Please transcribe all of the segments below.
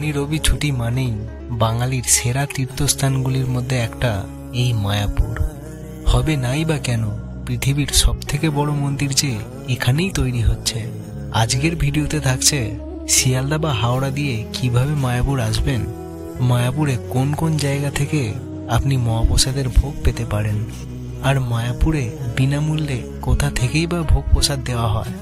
শনি রবি ছুটি মানেই বাঙালির সেরা তীর্থস্থানগুলির মধ্যে একটা এই মায়াপুর। হবে নাই বা কেন, পৃথিবীর সবথেকে বড় মন্দির যে এখানেই তৈরি হচ্ছে। আজকের ভিডিওতে থাকছে শিয়ালদা বা হাওড়া দিয়ে কিভাবে মায়াপুর আসবেন, মায়াপুরে কোন কোন জায়গা থেকে আপনি মহাপ্রসাদের ভোগ পেতে পারেন, আর মায়াপুরে বিনামূল্যে কোথা থেকেই বা ভোগ প্রসাদ দেওয়া হয়,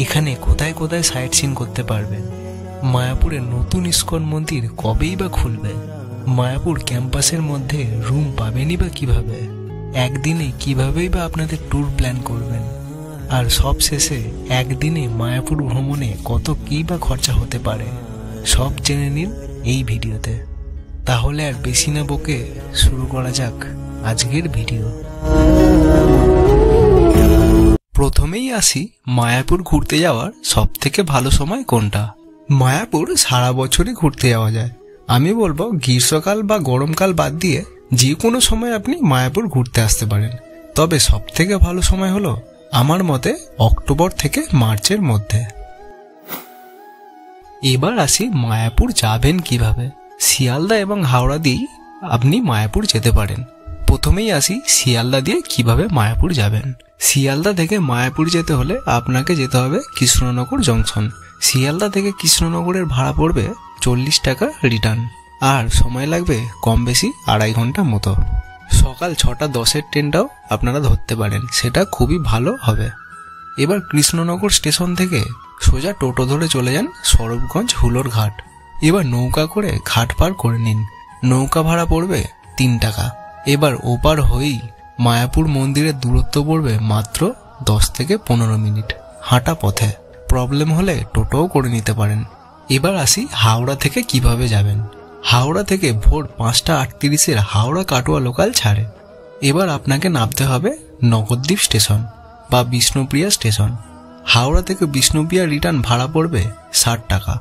এখানে কোথায় কোথায় সাইট সিন করতে পারবেন, মায়াপুরের নতুন ইস্কন মন্দির কবেই বা খুলবে, মায়াপুর ক্যাম্পাসের মধ্যে রুম পাবেনই বা কিভাবে, একদিনে কিভাবেই বা আপনাদের ট্যুর প্ল্যান করবেন, আর সব শেষে একদিনে মায়াপুর ভ্রমণে কত কী বা খরচা হতে পারে, সব জেনে নিন এই ভিডিওতে। তাহলে আর বেশি না বকে শুরু করা যাক আজকের ভিডিও। প্রথমেই আসি মায়াপুর ঘুরতে যাওয়ার সব থেকে ভালো সময় কোনটা। মায়াপুর সারা বছরই ঘুরতে যাওয়া যায়। আমি বলবো গ্রীষ্মকাল বা গরমকাল বাদ দিয়ে যে কোনো সময় আপনি মায়াপুর ঘুরতে আসতে পারেন। তবে সব থেকে ভালো সময় হলো আমার মতে অক্টোবর থেকে মার্চের মধ্যে। এবার আসি মায়াপুর যাবেন কিভাবে। শিয়ালদা এবং হাওড়া দিয়েই আপনি মায়াপুর যেতে পারেন। প্রথমেই আসি শিয়ালদা দিয়ে কিভাবে মায়াপুর যাবেন। শিয়ালদা থেকে মায়াপুর যেতে হলে আপনাকে যেতে হবে কৃষ্ণনগর জংশন। শিয়ালদা থেকে কৃষ্ণনগরের ভাড়া পড়বে 40 টাকা রিটার্ন, আর সময় লাগবে কম বেশি 2.5 ঘন্টা মতো। সকাল 6:10 ট্রেনটাও আপনারা ধরতে পারেন, সেটা খুবই ভালো হবে। এবার কৃষ্ণনগর স্টেশন থেকে সোজা টোটো ধরে চলে যান সরবগঞ্জ হুলোর ঘাট। এবার নৌকা করে ঘাট পার করে নিন। নৌকা ভাড়া পড়বে 3 টাকা। এবার ওপার হয়েই মায়াপুর মন্দিরের দূরত্ব পড়বে মাত্র 10 থেকে 15 মিনিট হাঁটা পথে। প্রবলেম হলে টোটোও করে নিতে পারেন। এবার আসি হাওড়া থেকে কিভাবে যাবেন। হাওড়া থেকে ভোর 5:38 হাওড়া কাটোয়া লোকাল ছাড়ে। এবার আপনাকে নামতে হবে নগরদ্বীপ স্টেশন বা বিষ্ণুপ্রিয়া স্টেশন। হাওড়া থেকে বিষ্ণুপ্রিয়া রিটার্ন ভাড়া পড়বে 60 টাকা।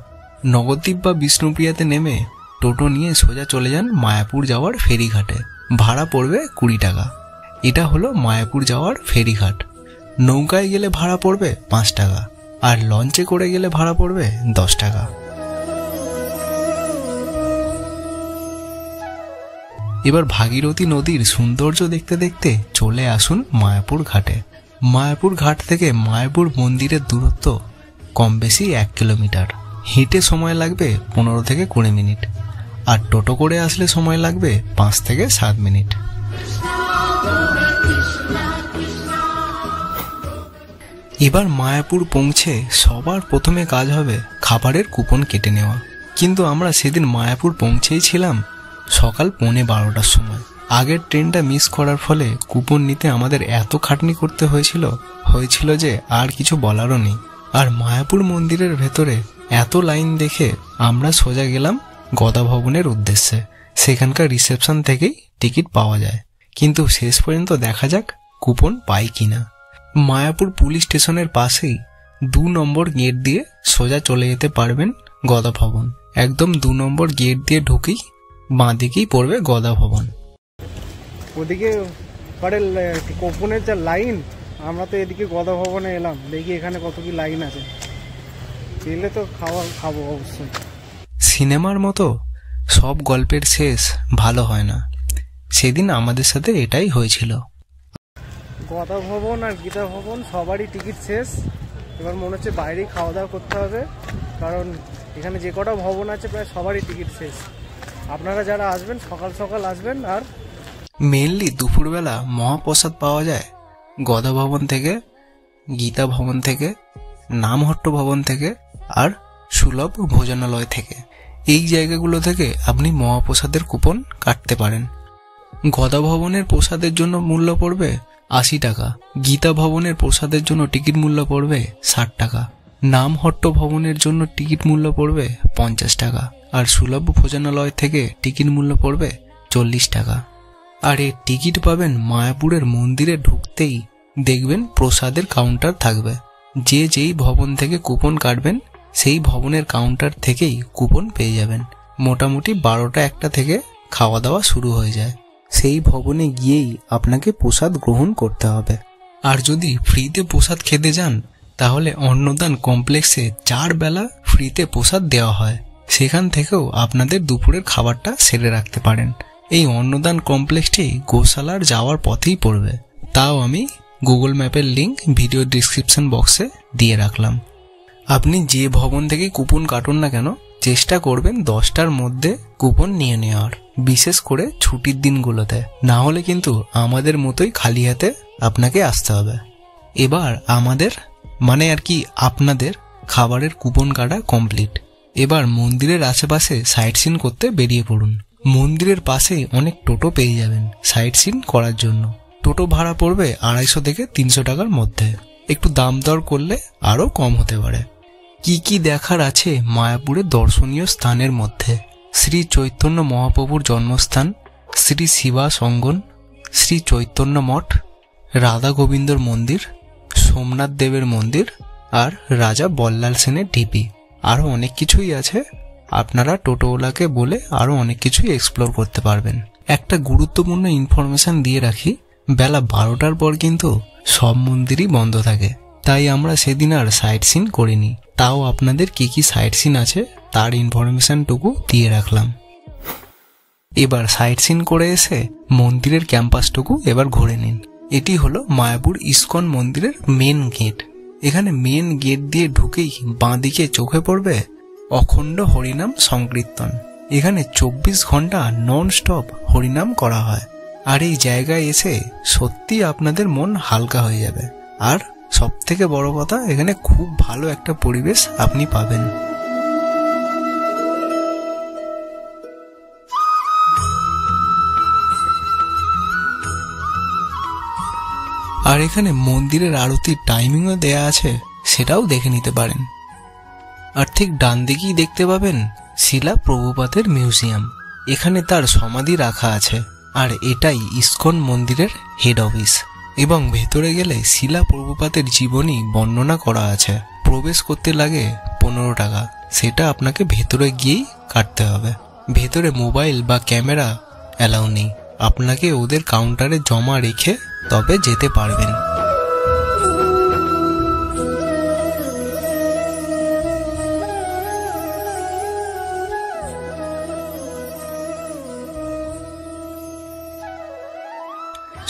নগরদ্বীপ বা বিষ্ণুপ্রিয়াতে নেমে টোটো নিয়ে সোজা চলে যান মায়াপুর যাওয়ার ফেরিঘাটে। ভাড়া পড়বে 20 টাকা। এটা হলো মায়াপুর যাওয়ার ফেরিঘাট। নৌকায় গেলে ভাড়া পড়বে 5 টাকা, আর লঞ্চে করে গেলে ভাড়া পড়বে 10 টাকা। এবার ভাগীরথী নদীর সৌন্দর্য দেখতে দেখতে চলে আসুন মায়াপুর ঘাটে। মায়াপুর ঘাট থেকে মায়াপুর মন্দিরের দূরত্ব কম বেশি 1 কিলোমিটার। হেঁটে সময় লাগবে 15 থেকে 20 মিনিট, আর টোটো করে আসলে সময় লাগবে 5 থেকে 7 মিনিট। এবার মায়াপুর পৌঁছে সবার প্রথমে কাজ হবে খাবারের কুপন কেটে নেওয়া। কিন্তু আমরা সেদিন মায়াপুর পৌঁছেই ছিলাম সকাল 11:15টার সময়। আগের ট্রেনটা মিস করার ফলে কুপন নিতে আমাদের এত খাটনি করতে হয়েছিল যে আর কিছু বলারও নেই। আর মায়াপুর মন্দিরের ভেতরে এত লাইন দেখে আমরা সোজা গেলাম গদা ভবনের উদ্দেশ্যে। সেখানকার রিসেপশন থেকেই টিকিট পাওয়া যায়, কিন্তু শেষ পর্যন্ত দেখা যাক কুপন পাই কিনা। মায়াপুর পুলিশ স্টেশনের পাশেই 2 নম্বর গেট দিয়ে সোজা চলে যেতে পারবেন গদা ভবন। একদম 2 নম্বর গেট দিয়ে ঢুকেই বাঁ দিকেই পড়বে গদা ভবন। ওদিকে কুপনের যা লাইন, আমরা তো এদিকে গদা ভবনে এলাম, দেখি এখানে কত কি লাইন আছে। এলে তো খাবো অবশ্যই। সিনেমার মতো সব গল্পের শেষ ভালো হয় না, সেদিন আমাদের সাথে এটাই হয়েছিল। গদা ভবন আর গীতা ভবন সবারই টিকিট শেষ। এবার মনে হচ্ছে বাইরেই খাওয়া দাওয়া করতে হবে, কারণ এখানে যে কটা ভবন আছে প্রায় সবারই টিকিট শেষ। আপনারা যারা আসবেন সকাল সকাল আসবেন। আর মেনলি দুপুরবেলা মহাপ্রসাদ পাওয়া যায় গদা ভবন থেকে, গীতা ভবন থেকে, নামহট্ট ভবন থেকে, আর সুলভ ভোজনালয় থেকে। এই জায়গাগুলো থেকে আপনি মহাপ্রসাদের কুপন কাটতে পারেন। গদা ভবনের প্রসাদের জন্য মূল্য পড়বে 80 টাকা। গীতা ভবনের প্রসাদের জন্য টিকিট মূল্য পড়বে 60 টাকা। নামহট্ট ভবনের জন্য টিকিট মূল্য পড়বে 50 টাকা। আর সুলভ ভোজনালয় থেকে টিকিট মূল্য পড়বে 40 টাকা। আর এই টিকিট পাবেন মায়াপুরের মন্দিরে ঢুকতেই দেখবেন প্রসাদের কাউন্টার থাকবে। যেই ভবন থেকে কুপন কাটবেন সেই ভবনের কাউন্টার থেকেই কুপন পেয়ে যাবেন। মোটামুটি 12টা-1টা থেকে খাওয়া দাওয়া শুরু হয়ে যায়। সেই ভবনে গিয়েই আপনাকে প্রসাদ গ্রহণ করতে হবে। আর যদি ফ্রিতে প্রসাদ খেতে যান তাহলে অন্নদান কমপ্লেক্সে 4 বেলা ফ্রিতে প্রসাদ দেওয়া হয়। সেখান থেকেও আপনাদের দুপুরের খাবারটা সেরে রাখতে পারেন। এই অন্নদান কমপ্লেক্সটি গোশালার যাওয়ার পথেই পড়বে। তাও আমি গুগল ম্যাপের লিঙ্ক ভিডিও ডিসক্রিপশন বক্সে দিয়ে রাখলাম। আপনি যে ভবন থেকে কুপন কাটুন না কেন, চেষ্টা করবেন 10টার মধ্যে কুপন নিয়ে নেওয়ার, বিশেষ করে ছুটির দিনগুলোতে। না হলে কিন্তু আমাদের মতোই খালি হাতে আপনাকে আসতে হবে। এবার আমাদের আপনাদের খাবারের কুপন কাটা কমপ্লিট। এবার মন্দিরের আশেপাশে সাইট সিন করতে বেরিয়ে পড়ুন। মন্দিরের পাশেই অনেক টোটো পেয়ে যাবেন সাইট সিন করার জন্য। টোটো ভাড়া পড়বে 250 থেকে 300 টাকার মধ্যে, একটু দাম দর করলে আরও কম হতে পারে। কি কি দেখার আছে মায়াপুরের দর্শনীয় স্থানের মধ্যে? শ্রী চৈতন্য মহাপ্রভুর জন্মস্থান, শ্রী শিবাস অঙ্গন, শ্রী চৈতন্য মঠ, রাধা গোবিন্দর মন্দির, সোমনাথ দেবের মন্দির আর রাজা বল্লাল সেনের ঢিপি। আরও অনেক কিছুই আছে, আপনারা টোটোওয়ালাকে বলে আরও অনেক কিছুই এক্সপ্লোর করতে পারবেন। একটা গুরুত্বপূর্ণ ইনফরমেশন দিয়ে রাখি, বেলা 12টার পর কিন্তু সব মন্দিরই বন্ধ থাকে, তাই আমরা সেদিন আর সাইট সিন করিনি। তাও আপনাদের কি কি সাইট সিন আছে তার ইনফরমেশনটুকু দিয়ে রাখলাম। এবার সাইট সিন করে এসে মন্দিরের ক্যাম্পাসটুকু এবার ঘুরে নিন। এটি হলো মায়াপুর ইস্কন মন্দিরের মেন গেট। এখানে মেন গেট দিয়ে ঢুকেই বাঁদিকে চোখে পড়বে অখণ্ড হরিনাম সংকীর্তন। এখানে 24 ঘন্টা নন স্টপ হরিনাম করা হয়। আর এই জায়গায় এসে সত্যি আপনাদের মন হালকা হয়ে যাবে। আর সব থেকে বড় কথা, এখানে খুব ভালো একটা পরিবেশ আপনি পাবেন। আর এখানে মন্দিরের আরতির টাইমিংও দেয়া আছে, সেটাও দেখে নিতে পারেন। আর ঠিক ডান দিকেই দেখতে পাবেন শিলা প্রভুপাদের মিউজিয়াম। এখানে তার সমাধি রাখা আছে, আর এটাই ইস্কন মন্দিরের হেড অফিস। এবং ভেতরে গেলে শিলা প্রভুপাদের জীবনী বর্ণনা করা আছে। প্রবেশ করতে লাগে 15 টাকা, সেটা আপনাকে ভেতরে গিয়েই কাটতে হবে। ভেতরে মোবাইল বা ক্যামেরা অ্যালাউ নেই, আপনাকে ওদের কাউন্টারে জমা রেখে তবে যেতে পারবেন।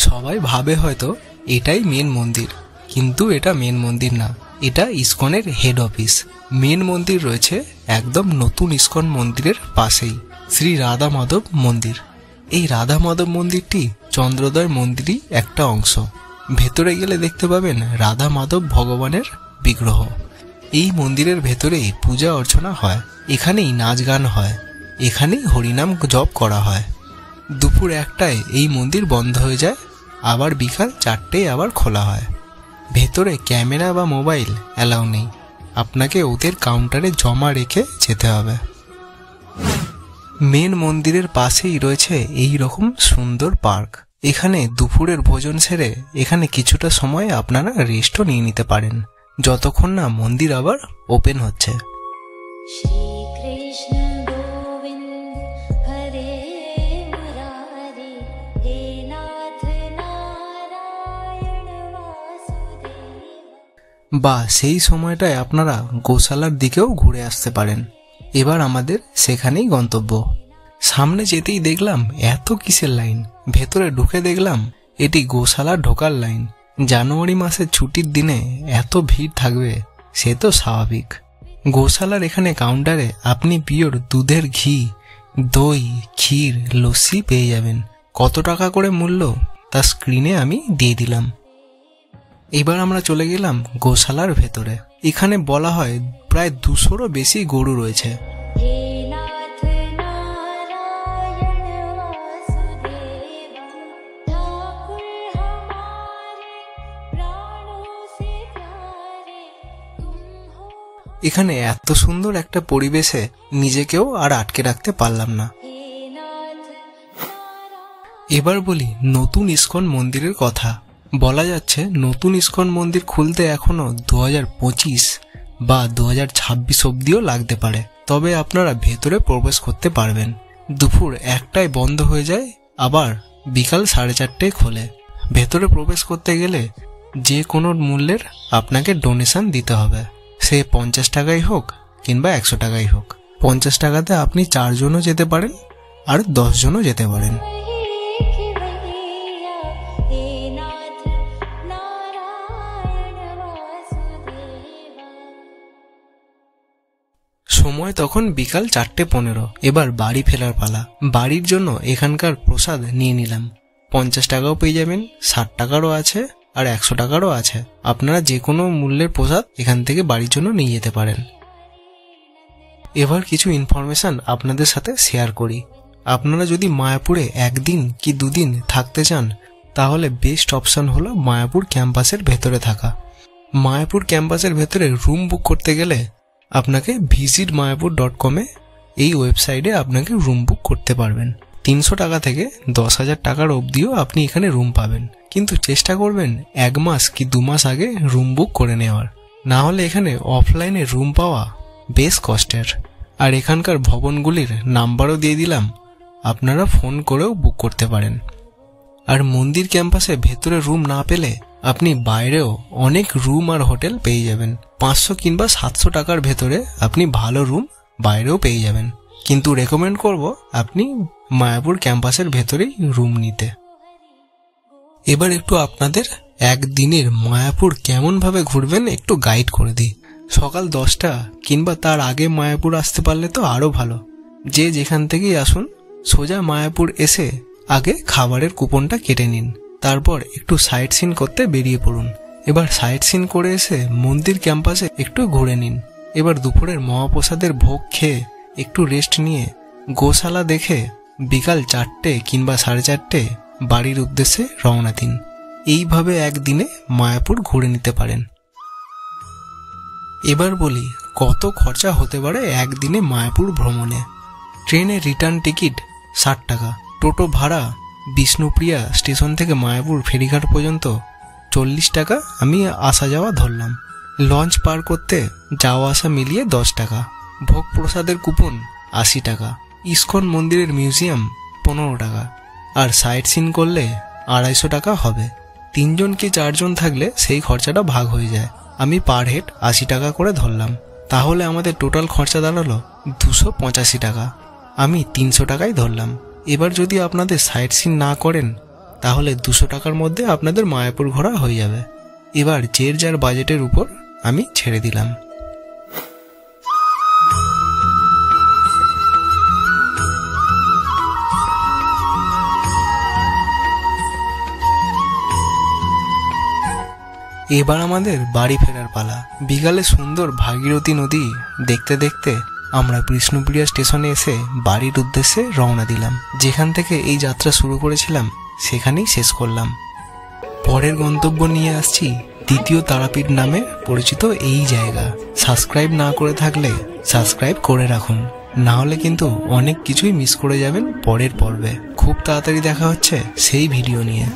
সবাই ভাবে হয়তো এটাই মেন মন্দির, কিন্তু এটা মেন মন্দির না, এটা ইস্কনের হেড অফিস। মেন মন্দির রয়েছে একদম নতুন ইস্কন মন্দিরের পাশেই, শ্রী রাধা মাধব মন্দির। এই রাধা মাধব মন্দিরটি চন্দ্রোদয় মন্দিরই একটা অংশ। ভেতরে গেলে দেখতে পাবেন রাধা মাধব ভগবানের বিগ্রহ। এই মন্দিরের ভেতরেই পূজা অর্চনা হয়, এখানেই নাচ গান হয়, এখানেই হরিনাম জপ করা হয়। দুপুর 1টায় এই মন্দির বন্ধ হয়ে যায়, আবার বিকাল 4টেয় আবার খোলা হয়। ভেতরে ক্যামেরা বা মোবাইল অ্যালাউ নেই, আপনাকে ওদের কাউন্টারে জমা রেখে যেতে হবে। মেন মন্দিরের পাশেই রয়েছে এই রকম সুন্দর পার্ক। এখানে দুপুরের ভোজন সেরে এখানে কিছুটা সময় আপনারা রেস্টও নিয়ে নিতে পারেন, যতক্ষণ না মন্দির আবার ওপেন হচ্ছে। বা সেই সময়টায় আপনারা গোশালার দিকেও ঘুরে আসতে পারেন। এবার আমাদের সেখানেই গন্তব্য। সামনে যেতেই দেখলাম এত কিসের লাইন, ভেতরে ঢুকে দেখলাম এটি গোশালা ঢোকার লাইন। জানুয়ারি মাসের ছুটির দিনে এত ভিড় থাকবে সে তো স্বাভাবিক। গোশালার এখানে কাউন্টারে আপনি পিওর দুধের ঘি, দই, ক্ষীর, লস্যি পেয়ে যাবেন। কত টাকা করে মূল্য তা স্ক্রিনে আমি দিয়ে দিলাম। এবার আমরা চলে গেলাম গোশালার ভেতরে। এখানে বলা হয় প্রায় 200রও বেশি গরু রয়েছে। এখানে এত সুন্দর একটা পরিবেশে নিজেকেও আর আটকে রাখতে পারলাম না। এবার বলি নতুন ইস্কন মন্দিরের কথা। বলা যাচ্ছে নতুন ইস্কন মন্দির খুলতে এখনো 2025 বা 2026 অব্দিও লাগতে পারে, তবে আপনারা ভেতরে প্রবেশ করতে পারবেন। দুপুর 1টায় বন্ধ হয়ে যায়, আবার বিকাল 4:30টায় খোলে। ভেতরে প্রবেশ করতে গেলে যে কোনো মূল্যের আপনাকে ডোনেশন দিতে হবে, সে 50 টাকাই হোক কিংবা 100 টাকাই হোক। 50 টাকাতে আপনি 4 জনও যেতে পারেন আর 10 জনও যেতে পারেন। সময় তখন বিকাল 4:15। এবার বাড়ি ফেরার পালা। বাড়ির জন্য এখানকার প্রসাদ নিয়ে নিলাম। 50 টাকাও পেয়ে যাবেন, 60 টাকারও আছে আর 100 টাকারও আছে। আপনারা যে কোনো মূল্যের প্রসাদ এখান থেকে বাড়ির জন্য নিয়ে যেতে পারেন। এবার কিছু ইনফরমেশন আপনাদের সাথে শেয়ার করি। আপনারা যদি মায়াপুরে 1 দিন কি 2 দিন থাকতে চান তাহলে বেস্ট অপশন হলো মায়াপুর ক্যাম্পাসের ভেতরে থাকা। মায়াপুর ক্যাম্পাসের ভেতরে রুম বুক করতে গেলে আপনাকে visitmayapur.com এই ওয়েবসাইটে আপনাকে রুম বুক করতে পারবেন। 300 টাকা থেকে 10,000 টাকার অবধিও আপনি এখানে রুম পাবেন, কিন্তু চেষ্টা করবেন 1 মাস কি 2 মাস আগে রুম বুক করে নেওয়ার, না হলে এখানে অফলাইনে রুম পাওয়া বেশ কষ্টের। আর এখানকার ভবনগুলির নাম্বারও দিয়ে দিলাম, আপনারা ফোন করেও বুক করতে পারেন। আর মন্দির ক্যাম্পাসে ভেতরে রুম না পেলে আপনি বাইরেও অনেক রুম আর হোটেল পেয়ে যাবেন। 500 কিংবা 700 টাকার ভেতরে আপনি ভালো রুম বাইরেও পেয়ে যাবেন, কিন্তু রেকমেন্ড করব আপনি মায়াপুর ক্যাম্পাসের ভেতরেই রুম নিতে। এবার একটু আপনাদের একদিনের মায়াপুর কেমনভাবে ঘুরবেন একটু গাইড করে দিই। সকাল 10টা কিংবা তার আগে মায়াপুর আসতে পারলে তো আরও ভালো। যে যেখান থেকেই আসুন সোজা মায়াপুর এসে আগে খাবারের কুপনটা কেটে নিন, তারপর একটু সাইট সিন করতে বেরিয়ে পড়ুন। এবার সাইট সিন করে এসে মন্দির ক্যাম্পাসে একটু ঘুরে নিন। এবার দুপুরের মহাপ্রসাদের ভোগ খেয়ে একটু রেস্ট নিয়ে গোশালা দেখে বিকাল 4টে কিংবা 4:30 বাড়ির উদ্দেশ্যে রওনা দিন। এইভাবে একদিনে মায়াপুর ঘুরে নিতে পারেন। এবার বলি কত খরচা হতে পারে একদিনে মায়াপুর ভ্রমণে। ট্রেনের রিটার্ন টিকিট 60 টাকা, টোটো ভাড়া বিষ্ণুপ্রিয়া স্টেশন থেকে মায়াপুর ফেরিঘাট পর্যন্ত 40 টাকা, আমি আসা যাওয়া ধরলাম। লঞ্চ পার করতে যাওয়া আসা মিলিয়ে 10 টাকা। ভোগ প্রসাদের কুপন 80 টাকা। ইস্কন মন্দিরের মিউজিয়াম 15 টাকা। আর সাইট সিন করলে 250 টাকা হবে। 3 জন কি 4 জন থাকলে সেই খরচাটা ভাগ হয়ে যায়। আমি পার হেড 80 টাকা করে ধরলাম, তাহলে আমাদের টোটাল খরচা দাঁড়ালো 285 টাকা। আমি 300 টাকাই ধরলাম। এবার যদি আপনাদের সাইট সিন না করেন তাহলে 200 টাকার মধ্যে আপনাদের মায়াপুর ঘোরা হয়ে যাবে। এবার যে যার বাজেটের উপর আমি ছেড়ে দিলাম। এবার আমাদের বাড়ি ফেরার পালা। বিকালে সুন্দর ভাগীরথী নদী দেখতে দেখতে আমরা বিষ্ণুপ্রিয়া স্টেশনে এসে বাড়ির উদ্দেশ্যে রওনা দিলাম। যেখান থেকে এই যাত্রা শুরু করেছিলাম সেখানেই শেষ করলাম। পরের গন্তব্য নিয়ে আসছি দ্বিতীয় তারাপীঠ নামে পরিচিত এই জায়গা। সাবস্ক্রাইব না করে থাকলে সাবস্ক্রাইব করে রাখুন, না হলে কিন্তু অনেক কিছুই মিস করে যাবেন পরের পর্বে। খুব তাড়াতাড়ি দেখা হচ্ছে সেই ভিডিও নিয়ে।